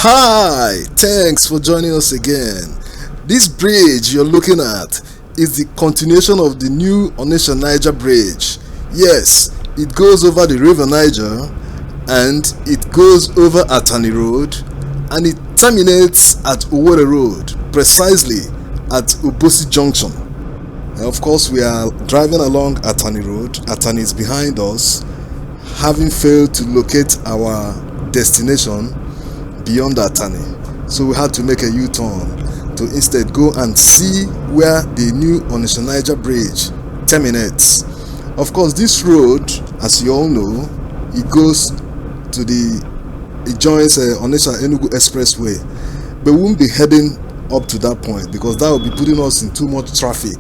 Hi, thanks for joining us again. This bridge you're looking at is the continuation of the new Onitsha Niger bridge. Yes, it goes over the river Niger and it goes over Atani Road and it terminates at Owerri Road, precisely at Obosi Junction. And of course, we are driving along Atani Road. Atani is behind us, having failed to locate our destination beyond Atani. So we had to make a U-turn to instead go and see where the new Onitsha Niger bridge terminates. Of course, this road, as you all know, it joins Onitsha Enugu Expressway, but we won't be heading up to that point because that will be putting us in too much traffic.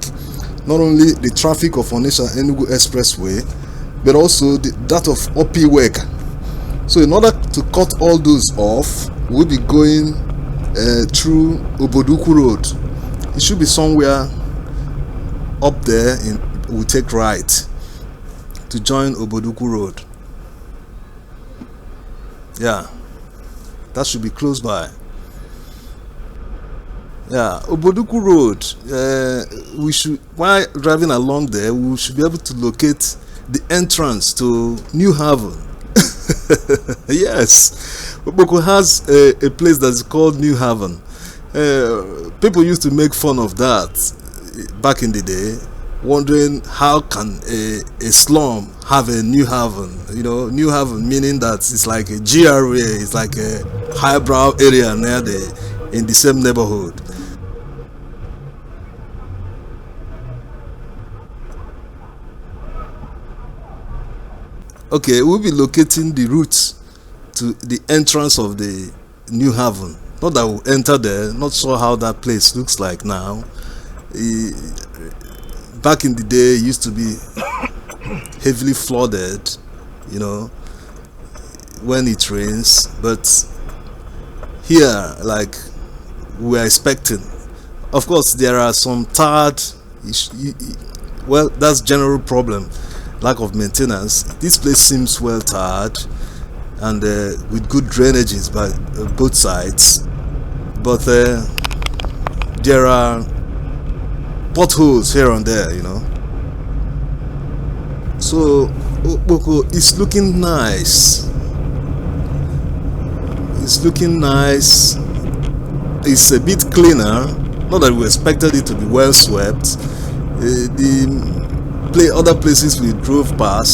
Not only the traffic of Onitsha Enugu Expressway, but also that of Opiwega. So in order to cut all those off, we'll be going through Obodoukwu Road. It should be somewhere up there. We'll take right to join Obodoukwu Road. Yeah, that should be close by. Yeah, Obodoukwu Road. We should, while driving along there, we should be able to locate the entrance to New Haven. Yes, Oboko has a place that's called New Haven. People used to make fun of that back in the day, wondering how can a slum have a New Haven. You know, New Haven meaning that it's like a GRA, it's like a highbrow area in the same neighborhood. Okay, we'll be locating the route to the entrance of the New Haven. Not that we'll enter there, not sure how that place looks like now. Back in the day, it used to be heavily flooded, you know, when it rains. But here, like we are expecting, of course, there are some tarred, well, that's general problem. Lack of maintenance. This place seems well tarred and with good drainages by both sides, but there are potholes here and there, you know. So Okpoko is looking nice. It's looking nice. It's a bit cleaner. Not that we expected it to be well swept. Other places we drove by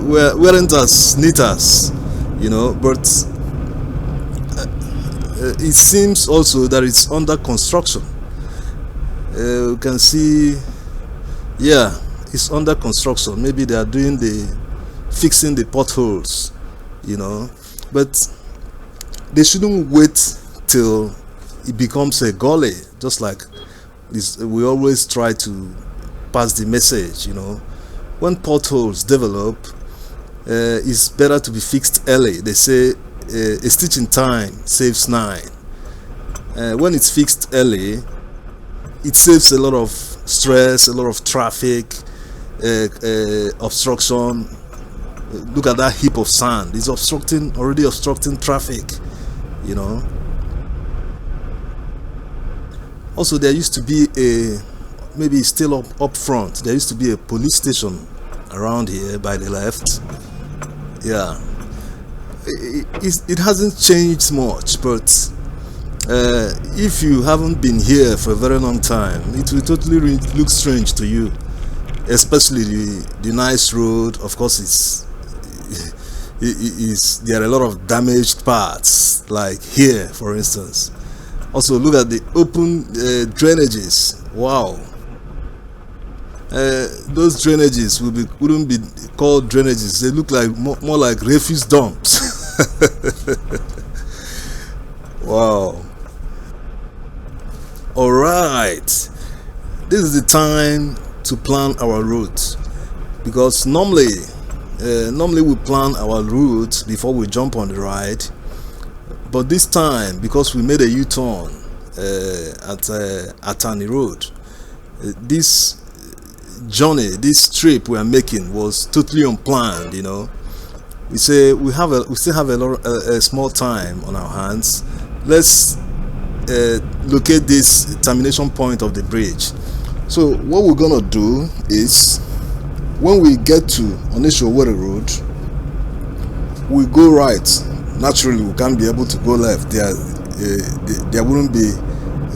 weren't as neat as, you know, but it seems also that it's under construction. You can see, yeah, it's under construction. Maybe they are doing fixing the potholes, you know, but they shouldn't wait till it becomes a gully, just like we always try to pass the message, you know. When potholes develop, it's better to be fixed early. They say a stitch in time saves 9. When it's fixed early, it saves a lot of stress, a lot of traffic, obstruction. Look at that heap of sand. It's already obstructing traffic, you know. Also, there used to be maybe still up front, there used to be a police station around here by the left. Yeah, it hasn't changed much, but if you haven't been here for a very long time, it will totally look strange to you, especially the nice road. Of course, there are a lot of damaged parts, like here, for instance. Also, look at the open drainages. Wow. Those drainages wouldn't be called drainages. They look like more like refuse dumps. Wow. All right. This is the time to plan our route, because normally we plan our route before we jump on the ride. But this time, because we made a U-turn at Atani Road, this journey, this trip we are making was totally unplanned, you know. we say we still have a small time on our hands. Let's locate this termination point of the bridge. So what we're gonna do is, when we get to Onitsha Owerri road, we go right. Naturally, we can't be able to go left. There wouldn't be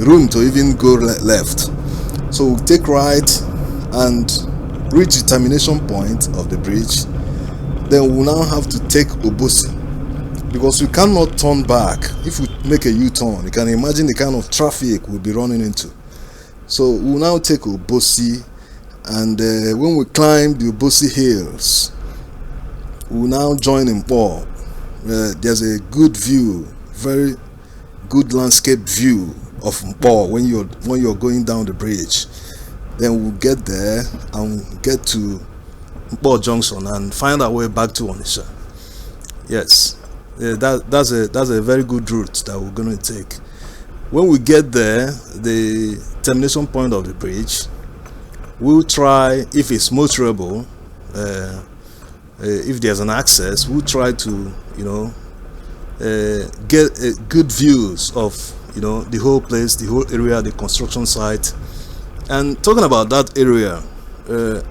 room to even go left. So we'll take right and reach the termination point of the bridge. Then we'll now have to take Obosi, because we cannot turn back. If we make a U-turn, you can imagine the kind of traffic we'll be running into. So we'll now take Obosi, and when we climb the Obosi hills, we'll now join Nkpor. There's a good view, very good landscape view of Nkpor when you're going down the bridge. Then we'll get there and get to Nkpor Junction and find our way back to Onitsha. Yes, that's a very good route that we're going to take. When we get there, the termination point of the bridge, we'll try, if it's motorable, if there's an access, we'll try to get good views of the whole place, the whole area, the construction site. And talking about that area,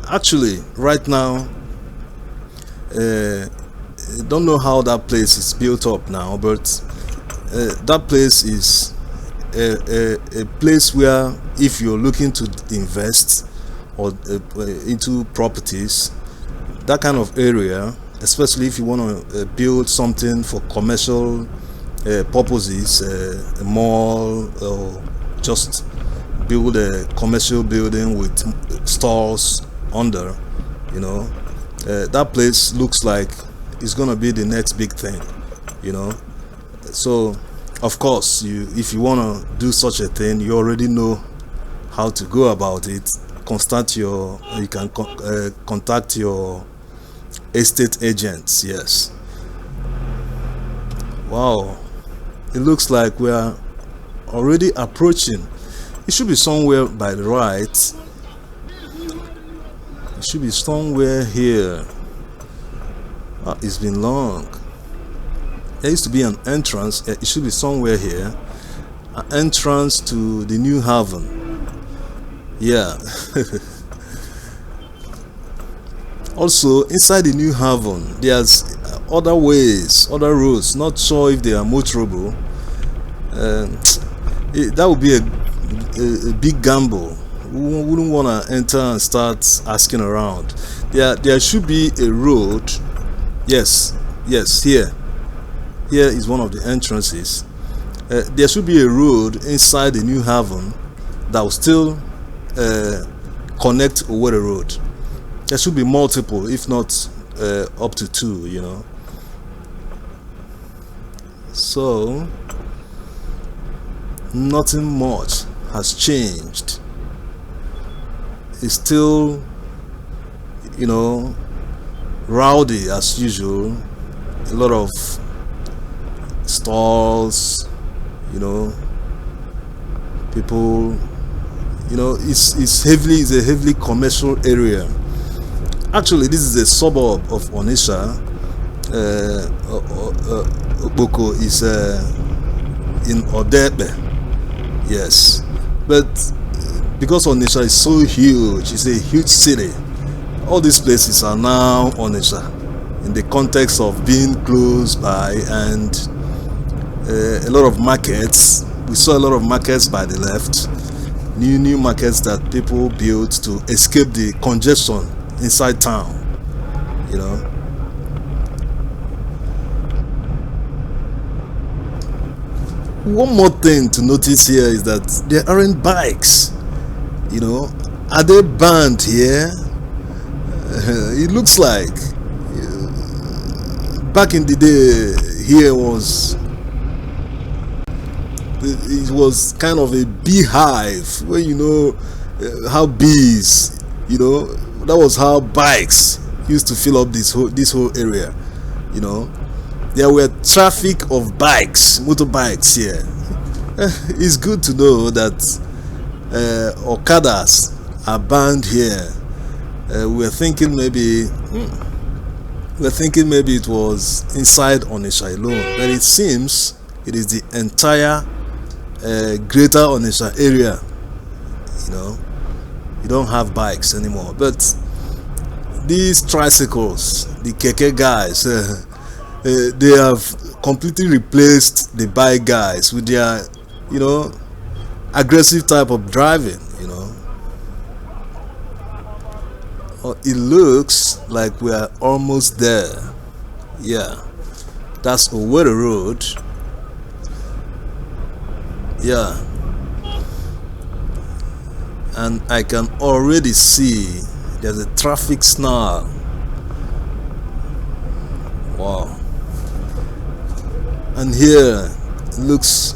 actually right now, don't know how that place is built up now, but that place is a place where, if you're looking to invest or into properties, that kind of area, especially if you want to build something for commercial purposes, a mall, or just build a commercial building with stores under, that place looks like it's gonna be the next big thing, so of course, if you want to do such a thing, you already know how to go about it. You can contact your estate agents. Yes. Wow, it looks like we are already approaching. It should be somewhere by the right. It should be somewhere here. It's been long. There used to be an entrance. It should be somewhere here. An entrance to the new haven. Yeah. Also, inside the new haven, there's other ways, other roads. Not sure if they are motorable. That would be a big gamble. We wouldn't want to enter and start asking around. There should be a road. Yes, here is one of the entrances. There should be a road inside the new haven that will still connect Owerri road. There should be multiple, if not up to 2, So nothing much has changed. It's still, rowdy as usual. A lot of stalls, people, it's a heavily commercial area. Actually, this is a suburb of Onitsha. Boko is in Odepe. Yes, but because Onitsha is so huge, it's a huge city. All these places are now Onitsha, in the context of being close by, and a lot of markets. We saw a lot of markets by the left, new markets that people built to escape the congestion inside town. One more thing to notice here is that there aren't bikes. Are they banned here? It looks like back in the day here it was kind of a beehive where how bees, that was how bikes used to fill up this whole area. There were traffic of bikes, motorbikes here. It's good to know that Okadas are banned here. We're thinking maybe We're thinking maybe it was inside Onitsha alone, but it seems it is the entire greater Onitsha area. You know, you don't have bikes anymore, but these tricycles, the keke guys, they have completely replaced the bike guys with their, you know, aggressive type of driving. You know, it looks like we are almost there. Yeah, that's Owerri Road. Yeah, and I can already see there's a traffic snarl. Wow. And here it looks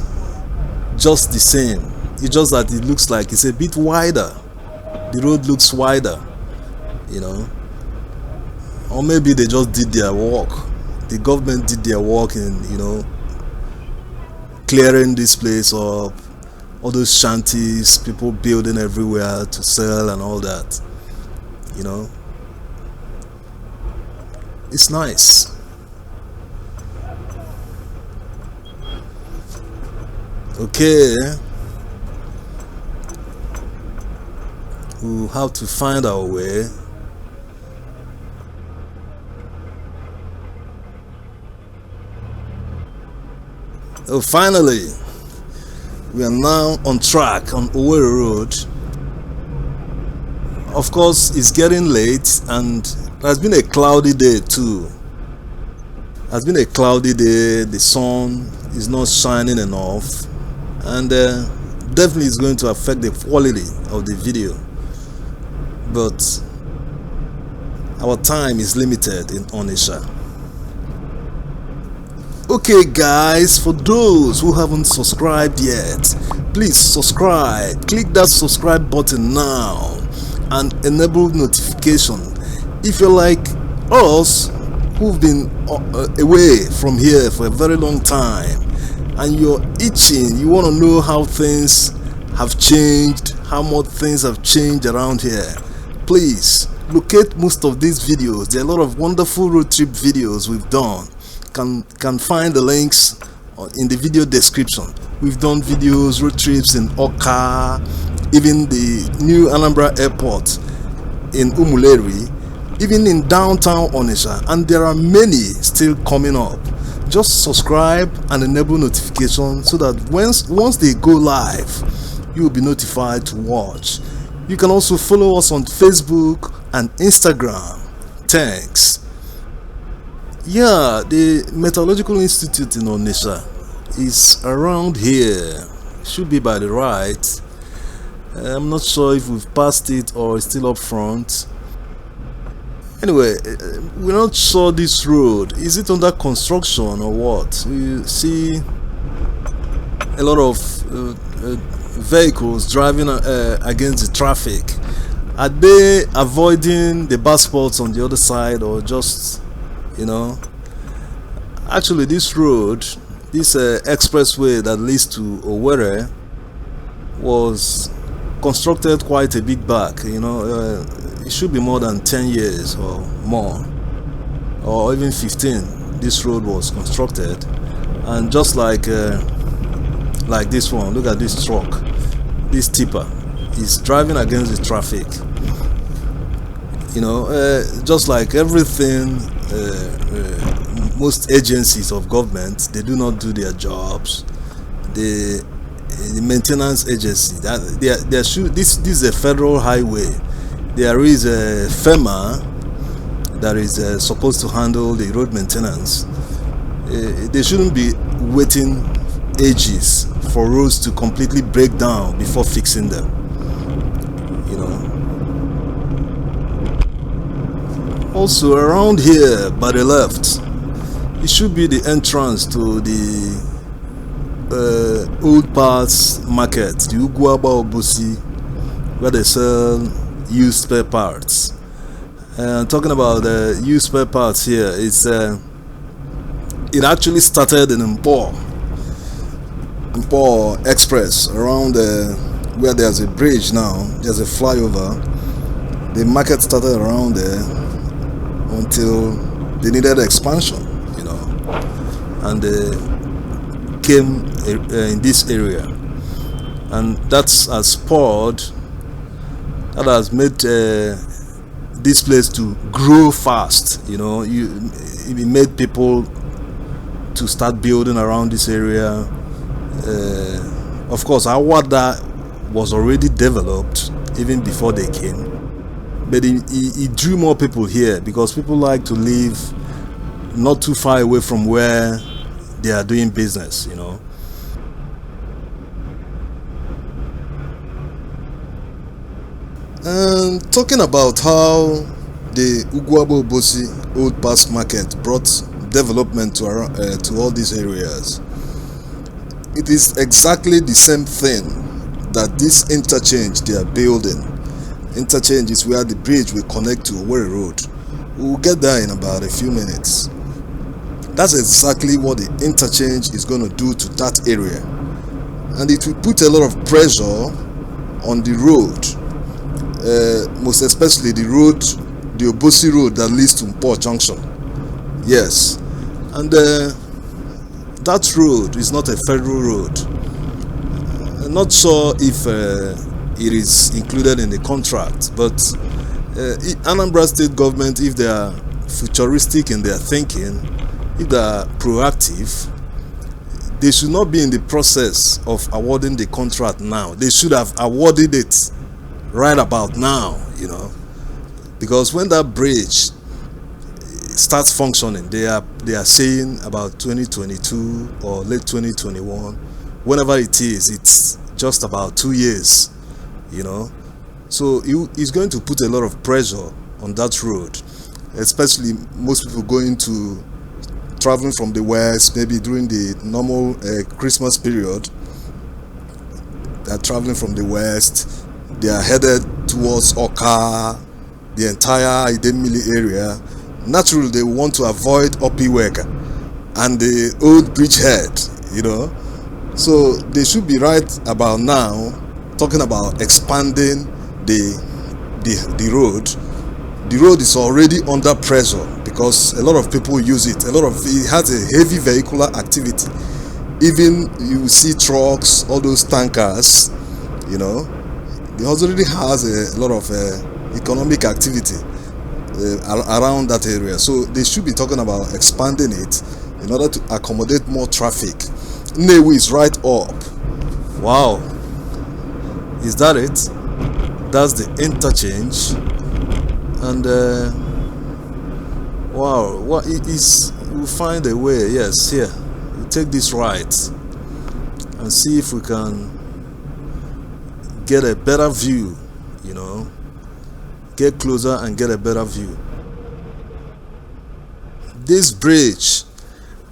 just the same. It's just that it looks like it's a bit wider. The road looks wider, you know. Or maybe they just did their work. The government did their work in, you know, clearing this place up. All those shanties, people building everywhere to sell and all that. You know, it's nice. Okay, we'll have to find our way. Oh, finally, we are now on track on Owerri Road. Of course, it's getting late and it has been a cloudy day too. It has been a cloudy day, the sun is not shining enough, and definitely it's going to affect the quality of the video. But our time is limited in Onitsha. Okay guys, for those who haven't subscribed yet, please subscribe. Click that subscribe button now and enable notification. If you're like us who've been away from here for a very long time and you're itching, you want to know how things have changed, how much things have changed around here, please locate most of these videos. There are a lot of wonderful road trip videos we've done. Can find the links in the video description. We've done videos, road trips in Oka, even the new Anambra airport in Umuleri, even in downtown Onitsha, and there are many still coming up. Just subscribe and enable notification so that once they go live, you will be notified to watch. You can also follow us on Facebook and Instagram. Thanks. Yeah, the Meteorological Institute in Onitsha is around here. Should be by the right. I'm not sure if we've passed it or it's still up front. Anyway, we're not sure this road. Is it under construction or what? We see a lot of vehicles driving against the traffic. Are they avoiding the bus spots on the other side, or just, you know? Actually, this road, this expressway that leads to Owerri was constructed quite a bit back. You know, it should be more than 10 years or more, or even 15. This road was constructed, and just like this one, look at this truck, this tipper is driving against the traffic. You know, just like everything, most agencies of government, they do not do their jobs. The maintenance agency, this is a federal highway. There is a FEMA that is supposed to handle the road maintenance. They shouldn't be waiting ages for roads to completely break down before fixing them. You know. Also around here by the left, it should be the entrance to the old parts market, the Obosi, where they sell used spare parts. Talking about the used spare parts here, it actually started in Nkpor Express, around where there's a bridge now, there's a flyover. The market started around there until They needed expansion, you know, and they came in this area, and that has made this place to grow fast. You know, it made people to start building around this area. Of course, Awada was already developed even before they came, but it drew more people here because people like to live not too far away from where they are doing business, you know. And talking about how the Ugwabo Obosi Old Past Market brought development to all these areas, it is exactly the same thing that this interchange they are building. Interchange is where the bridge will connect to Owerri Road. We'll get there in about a few minutes. That's exactly what the interchange is going to do to that area, and it will put a lot of pressure on the road, most especially the Obosi road that leads to Nkpor Junction. Yes, and that road is not a federal road. I'm not sure if it is included in the contract, but Anambra State government, if they are futuristic in their thinking, if they are proactive, they should not be in the process of awarding the contract now. They should have awarded it right about now, you know, because when that bridge starts functioning, they are saying about 2022 or late 2021. Whenever it is, it's just about 2 years, you know. So it's going to put a lot of pressure on that road, especially most people traveling from the west, maybe during the normal Christmas period. They're traveling from the west, they are headed towards Oka, the entire Idemili area. Naturally, they want to avoid Opiweka and the old bridgehead, you know. So they should be right about now talking about expanding the road. The road is already under pressure because a lot of people use it. It has a heavy vehicular activity. Even you see trucks, all those tankers, you know. It already has a lot of economic activity around that area. So they should be talking about expanding it in order to accommodate more traffic. Nnewi is right up. Wow. Is that it? That's the interchange. And wow, what it is, we'll find a way. Yes, here we'll take this right and see if we can get a better view, you know, get closer and get a better view. This bridge,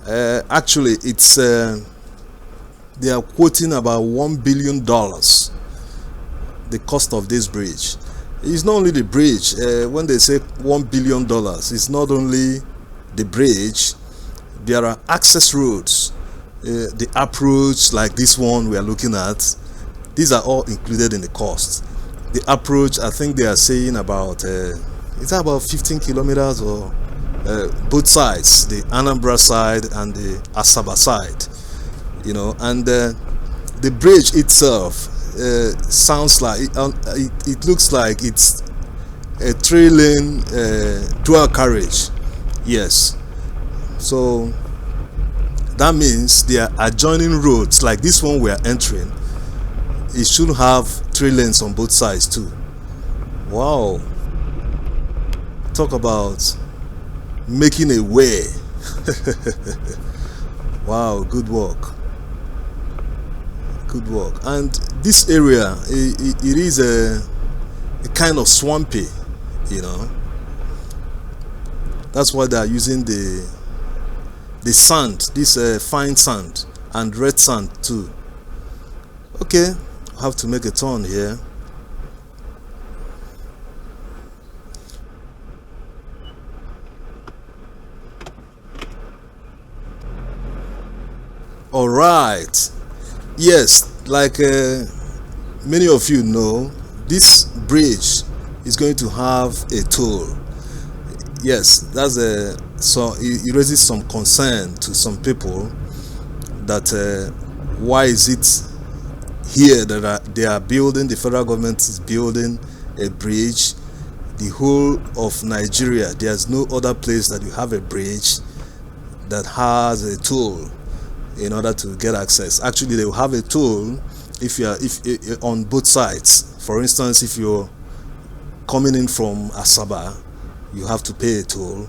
actually it's they are quoting about $1 billion, the cost of this bridge. It's not only the bridge. When they say $1 billion, it's not only the bridge. There are access roads, the approach like this one we are looking at. These are all included in the cost. The approach, I think they are saying about it's about 15 kilometers or both sides, the Anambra side and the Asaba side, you know. And the bridge itself sounds like it looks like it's a 3-lane dual carriage. Yes, so that means there are adjoining roads like this one we are entering. It should have 3 lanes on both sides too. Wow, talk about making a way. Wow, good work. Good work. And this area, it is a kind of swampy, you know. That's why they are using the sand, this fine sand and red sand too. Okay, I have to make a turn here. All right. Yes, like many of you know, this bridge is going to have a toll. Yes, that's so it raises some concern to some people that why is it here that they are building, the federal government is building a bridge, the whole of Nigeria, there's no other place that you have a bridge that has a toll in order to get access. Actually, they will have a toll if you are on both sides. For instance, if you're coming in from Asaba, you have to pay a toll.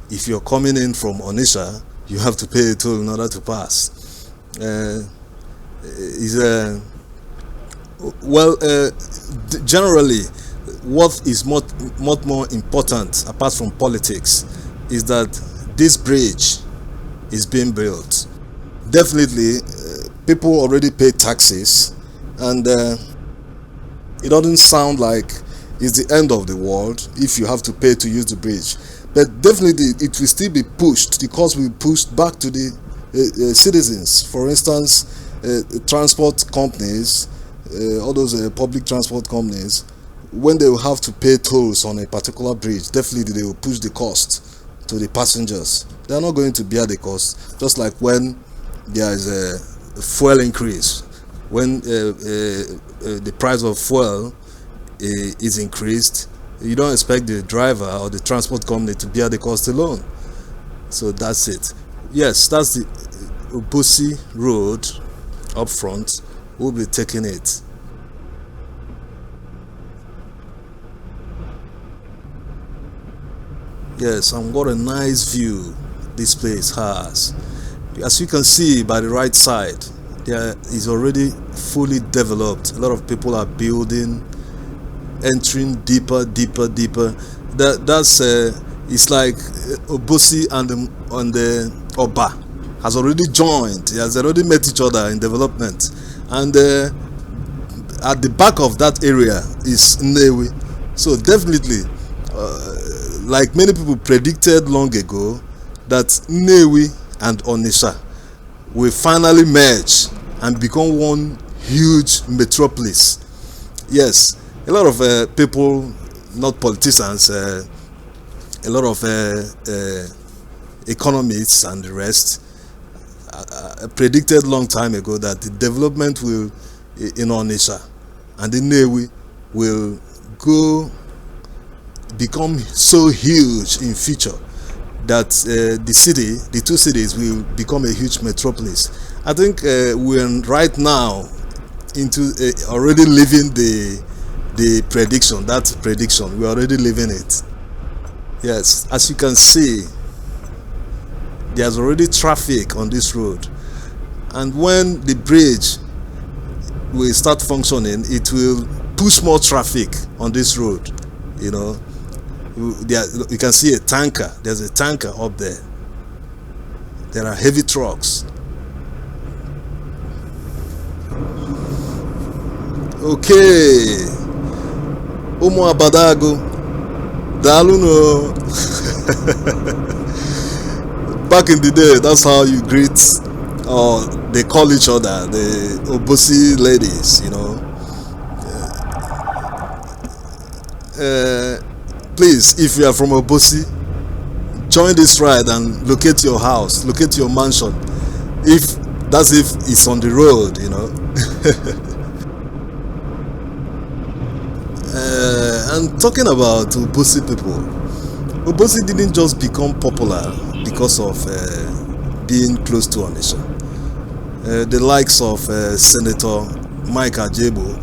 If you're coming in from Onitsha, you have to pay a toll in order to pass. Generally, what is much more important apart from politics is that this bridge is being built. Definitely, people already pay taxes, and it doesn't sound like it's the end of the world if you have to pay to use the bridge. But definitely, it will still be pushed. The cost will be pushed back to the citizens. For instance, transport companies, all those public transport companies, when they will have to pay tolls on a particular bridge, definitely they will push the cost to the passengers. They are not going to bear the cost. Just like when there is a fuel increase, when the price of fuel is increased, you don't expect the driver or the transport company to bear the cost alone. So that's it. Yes, that's the Obosi road up front. We'll be taking it. Yes, and what a nice view this place has. As you can see by the right side, there is already fully developed. A lot of people are building, entering deeper. That's it's like Obosi and the Oba has already joined. He has already met each other in development, and at the back of that area is Nnewi. So definitely, like many people predicted long ago, that Nnewi and Onitsha will finally merge and become one huge metropolis. Yes, a lot of people, not politicians, a lot of economists and the rest predicted long time ago that the development will in Onitsha and the Nnewi will become so huge in future that the two cities will become a huge metropolis. I think we're right now into already living the prediction. That prediction, we're already living it. Yes, as you can see, there's already traffic on this road, and when the bridge will start functioning, it will push more traffic on this road. You know, you can see a tanker. There's a tanker up there. There are heavy trucks. Okay, Umu Abadago, Daluno. Back in the day, that's how you greet, or they call each other, the Obosi ladies, you know. Please, if you are from Obosi, join this ride and locate your house, locate your mansion. If it's on the road, you know. And talking about Obosi people, Obosi didn't just become popular because of being close to Onitsha. The likes of Senator Mike Ajebo,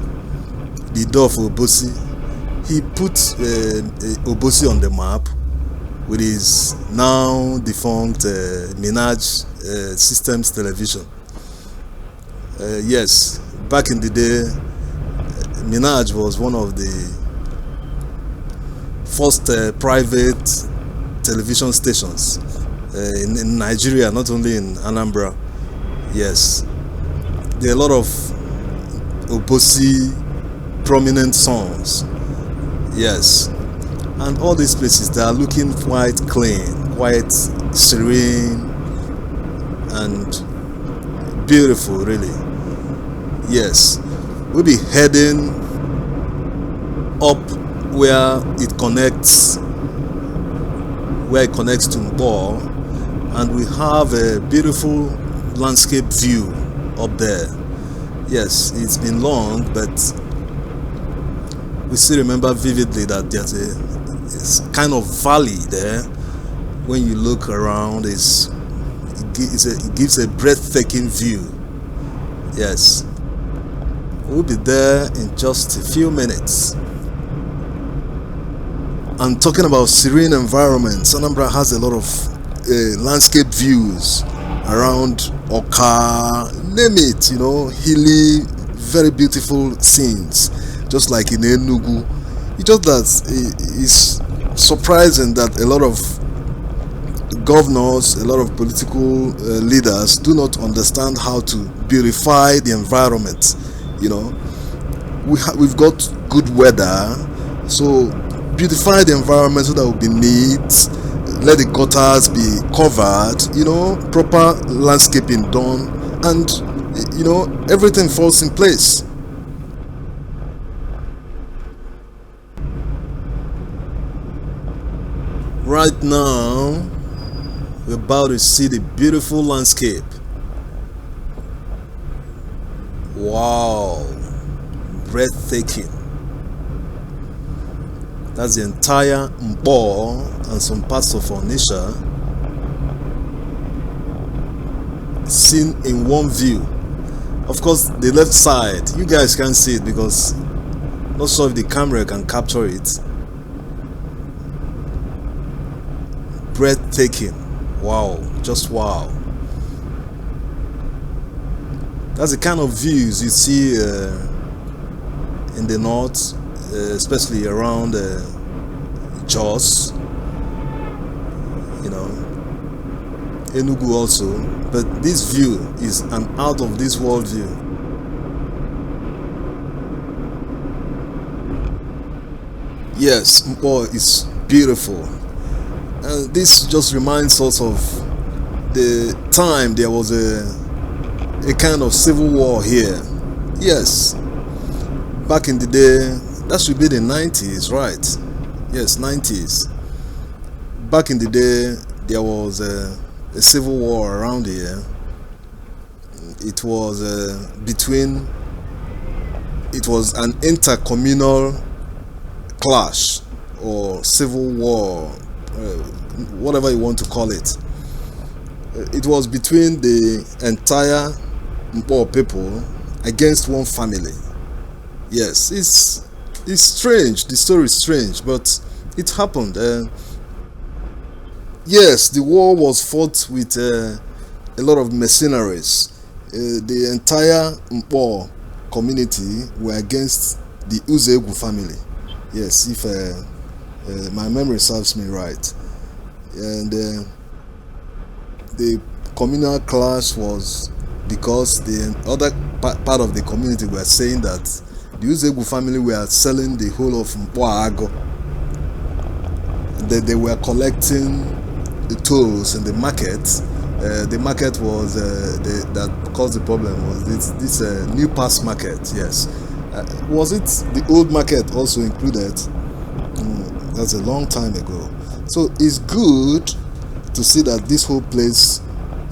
the door of Obosi, he put Obosi on the map with his now defunct Minaj Systems Television. Yes, back in the day, Minaj was one of the first private television stations in Nigeria, not only in Anambra. Yes, there are a lot of Obosi prominent songs. Yes, and all these places, they are looking quite clean, quite serene and beautiful, really. Yes, we'll be heading up where it connects where it connects to Nkpor, and we have a beautiful landscape view up there. Yes, it's been long, but we still remember vividly that there's a kind of valley there. When you look around, it gives a breathtaking view. Yes, we'll be there in just a few minutes. And talking about serene environments, Anambra has a lot of landscape views around Oka, name it, hilly, very beautiful scenes, just like in Enugu. It's just that it's surprising that a lot of governors, a lot of political leaders do not understand how to beautify the environment. We've got good weather, so beautify the environment so that will be neat. Let the gutters be covered, proper landscaping done, and everything falls in place. Right now, we're about to see the beautiful landscape. Wow, breathtaking. That's the entire Nkpor and some parts of Onitsha seen in one view. Of course, the left side, you guys can't see it because not sure if the camera can capture it. Breathtaking. Wow, just wow. That's the kind of views you see in the north, especially around Jos, Enugu also. But this view is an out of this world view. Yes, Nkpor is beautiful. And this just reminds us of the time there was a kind of civil war here. Yes, back in the day, that should be the 90s, right? Yes, 90s. Back in the day, there was a civil war around here. It was it was an intercommunal clash or civil war, whatever you want to call it. It was between the entire Nkpor people against one family. Yes, it's strange. The story is strange, but it happened. Yes, the war was fought with a lot of mercenaries. The entire Nkpor community were against the Uzegu family. Yes, if my memory serves me right. And the communal clash was because the other part of the community were saying that the Uzegu family were selling the whole of Nkpor. That they were collecting the tolls in the market. The market was that caused the problem was this new pass market. Yes, was it the old market also included? That's a long time ago. So it's good to see that this whole place,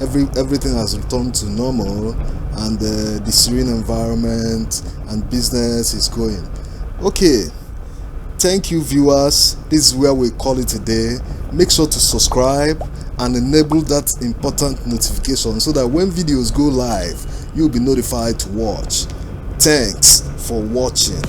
everything has returned to normal, and the serene environment and business is going. Okay, thank you viewers. This is where we call it a day. Make sure to subscribe and enable that important notification so that when videos go live, you'll be notified to watch. Thanks for watching.